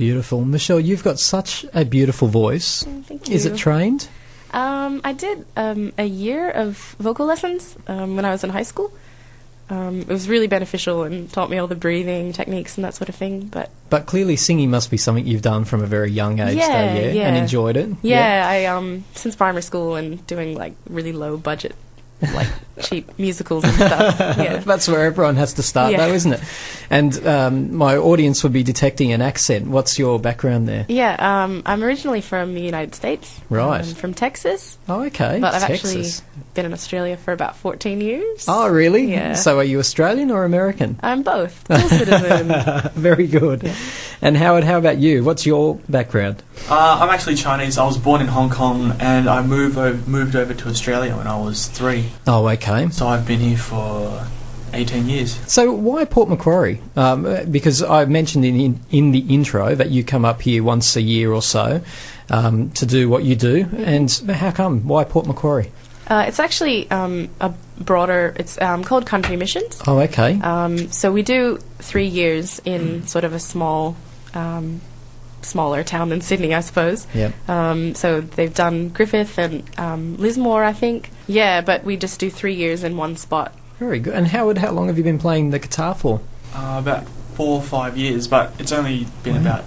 Beautiful. Michelle, you've got such a beautiful voice. Thank you. Is it trained? I did a year of vocal lessons when I was in high school. It was really beneficial and taught me all the breathing techniques and that sort of thing. But clearly singing must be something you've done from a very young age, yeah. and enjoyed it. Yeah, I since primary school and doing like really low budget, like cheap musicals and stuff. Yeah. That's where everyone has to start, though, isn't it? And my audience would be detecting an accent. What's your background there? Yeah, I'm originally from the United States. Right. From Texas. Oh, okay. But I've Texas. actually been in Australia for about 14 years. Oh, really? Yeah. So are you Australian or American? I'm both. Dual citizen. Very good. Yeah. And Howard, how about you? What's your background? I'm actually Chinese. I was born in Hong Kong and I moved over to Australia when I was 3. Oh, okay. So I've been here for 18 years. So why Port Macquarie? Because I mentioned in the intro that you come up here once a year or so to do what you do. And how come? Why Port Macquarie? It's actually a broader... It's called Country Missions. Oh, okay. So we do 3 years in sort of a smaller town than Sydney, I suppose. Yep. So they've done Griffith and Lismore, I think. Yeah, but we just do 3 years in one spot. Very good. And Howard, how long have you been playing the guitar for? About 4 or 5 years, but it's only been about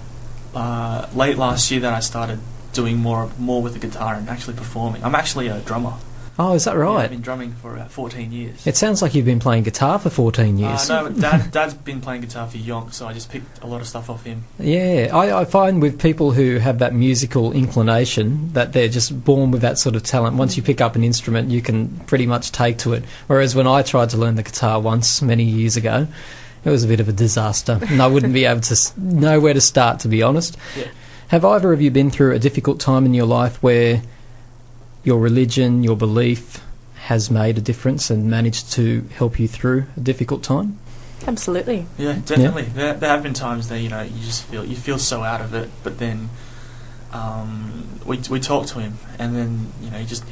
late last year that I started doing more with the guitar and actually performing. I'm actually a drummer. Oh, is that right? Yeah, I've been drumming for about 14 years. It sounds like you've been playing guitar for 14 years. No, but Dad's been playing guitar for yonks, so I just picked a lot of stuff off him. Yeah, I find with people who have that musical inclination that they're just born with that sort of talent. Once you pick up an instrument, you can pretty much take to it. Whereas when I tried to learn the guitar once, many years ago, it was a bit of a disaster, and I wouldn't be able to know where to start, to be honest. Yeah. Have either of you been through a difficult time in your life where your religion, your belief has made a difference and managed to help you through a difficult time? Absolutely. Yeah, definitely. Yeah. There have been times that you just feel so out of it, but then we talk to him, and then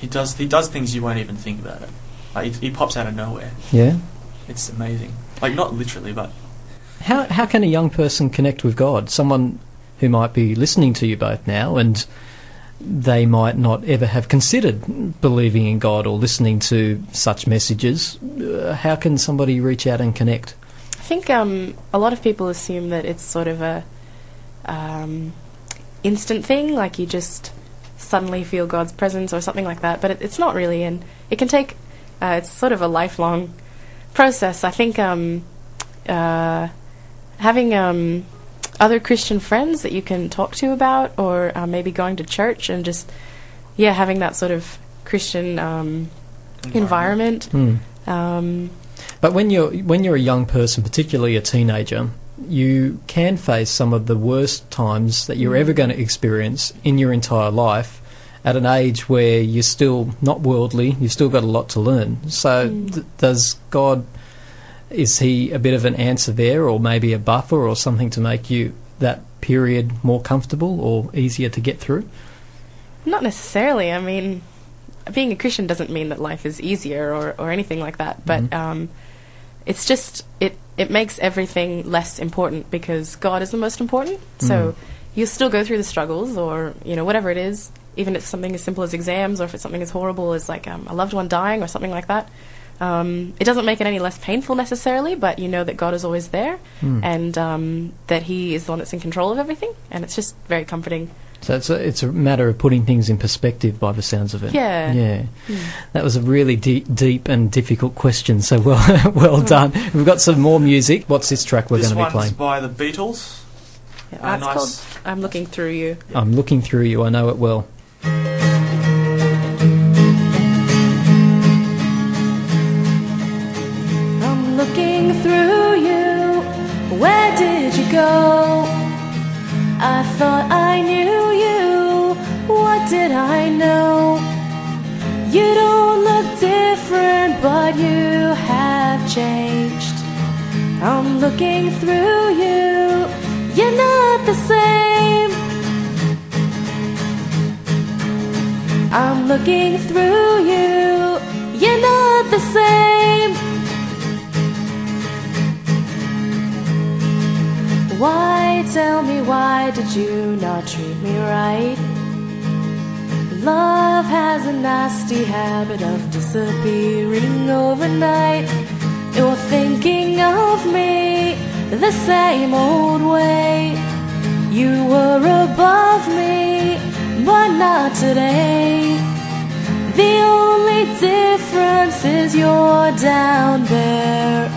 he does things you won't even think about it. Like he pops out of nowhere. Yeah, it's amazing. Like not literally, but how can a young person connect with God? Someone who might be listening to you both now and they might not ever have considered believing in God or listening to such messages. How can somebody reach out and connect? I think a lot of people assume that it's sort of a instant thing, like you just suddenly feel God's presence or something like that, but it's not really, and it can take, it's sort of a lifelong process. I think having other Christian friends that you can talk to about, or maybe going to church and just having that sort of Christian environment. But when you're a young person, particularly a teenager, you can face some of the worst times that you're ever going to experience in your entire life at an age where you're still not worldly, you've still got a lot to learn. So does God... Is he a bit of an answer there, or maybe a buffer or something to make you that period more comfortable or easier to get through? Not necessarily. I mean, being a Christian doesn't mean that life is easier or anything like that, but it's just, it makes everything less important because God is the most important. So you still go through the struggles or, whatever it is, even if it's something as simple as exams or if it's something as horrible as like a loved one dying or something like that. It doesn't make it any less painful necessarily, but you know that God is always there and that he is the one that's in control of everything, and it's just very comforting. So it's a matter of putting things in perspective by the sounds of it. Yeah. That was a really deep and difficult question, so well done. We've got some more music. What's this track we're going to be playing? This one's by the Beatles. Yeah, that's called I'm Looking Through You. I'm Looking Through You, I know it well. Looking through you, where did you go? I thought I knew you, what did I know? You don't look different, but you have changed. I'm looking through you, you're not the same. I'm looking through you, you're not the same. Why, tell me why why did you not treat me right? Love has a nasty habit of disappearing overnight. You're thinking of me the same old way. You were above me, but not today. The only difference is you're down there.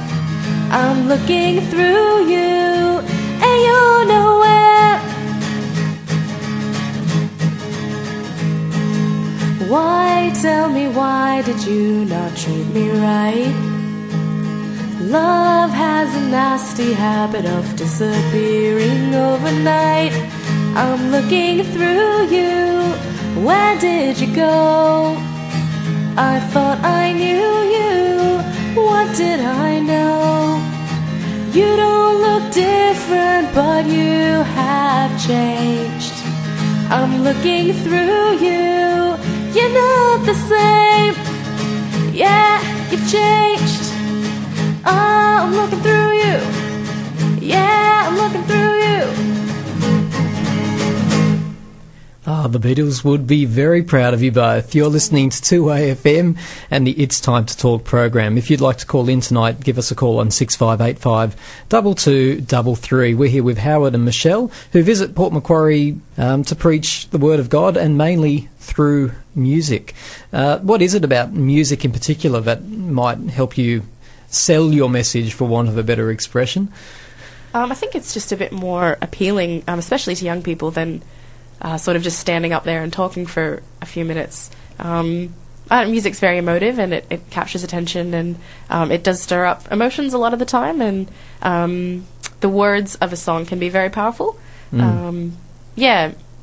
I'm looking through you, and you're nowhere. Why, tell me, why did you not treat me right? Love has a nasty habit of disappearing overnight. I'm looking through you, where did you go? I thought I knew you, what did I know? You don't look different, but you have changed. I'm looking through you, you're not the same. Yeah, you've changed. Oh, I'm looking through you. Yeah, I'm looking through you. Ah, the Beatles would be very proud of you both. You're listening to 2AFM and the It's Time to Talk program. If you'd like to call in tonight, give us a call on 6585 2233. We're here with Howard and Michelle, who visit Port Macquarie to preach the Word of God, and mainly through music. What is it about music in particular that might help you sell your message, for want of a better expression? I think it's just a bit more appealing, especially to young people, than sort of just standing up there and talking for a few minutes. Music's very emotive, and it captures attention, and it does stir up emotions a lot of the time, and the words of a song can be very powerful.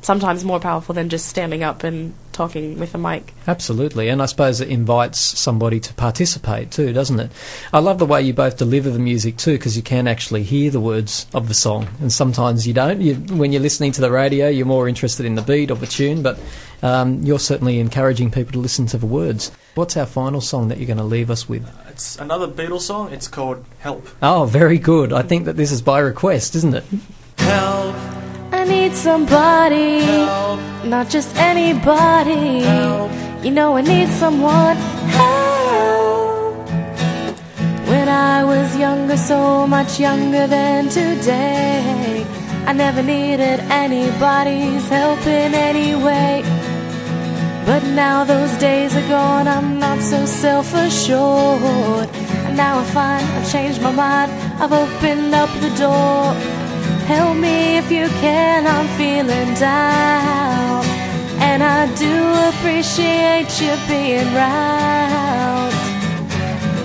Sometimes more powerful than just standing up and talking with a mic. Absolutely, and I suppose it invites somebody to participate too, doesn't it? I love the way you both deliver the music too, because you can actually hear the words of the song, and sometimes you don't. When you're listening to the radio, you're more interested in the beat or the tune, but you're certainly encouraging people to listen to the words. What's our final song that you're going to leave us with? It's another Beatles song. It's called Help. Oh, very good. I think that this is by request, isn't it? Help. I need somebody, Help. not just anybody. Help. You know I need someone. Help. When I was younger, so much younger than today, I never needed anybody's help in any way. But now those days are gone, I'm not so self-assured. And now I find I've changed my mind, I've opened up the door. Help me if you can, I'm feeling down, and I do appreciate you being round.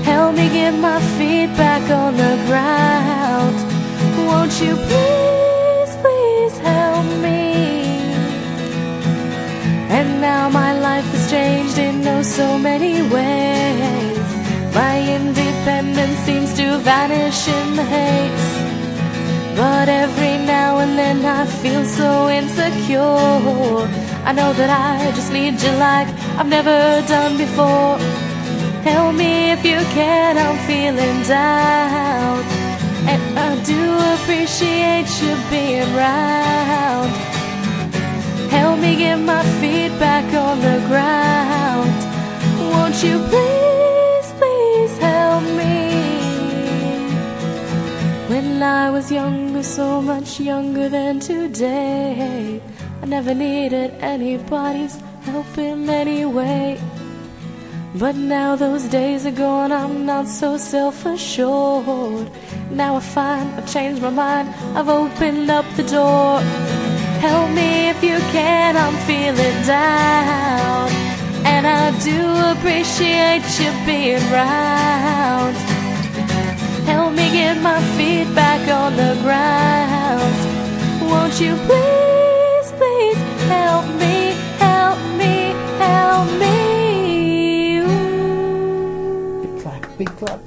Help me get my feet back on the ground. Won't you please, please help me? And now my life has changed in oh so many ways. My independence seems to vanish in the haze. But every now and then I feel so insecure. I know that I just need you like I've never done before. Help me if you can, I'm feeling down, and I do appreciate you being round. Help me get my feet back on the ground. Won't you please, please help me? When I was younger, so much younger than today, I never needed anybody's help in any way. But now those days are gone, I'm not so self-assured. Now I find I've changed my mind, I've opened up the door. Help me if you can, I'm feeling down, and I do appreciate you being round. Help me get my feet back on the ground. Won't you please, please help me, help me, help me? Ooh. Big clap, big clap.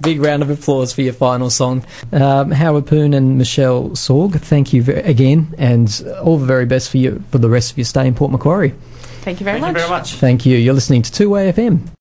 Big round of applause for your final song. Howard Poon and Michelle Sorg, thank you again, and all the very best for you for the rest of your stay in Port Macquarie. Thank you very much. Thank you very much. Thank you. You're listening to 2AFM.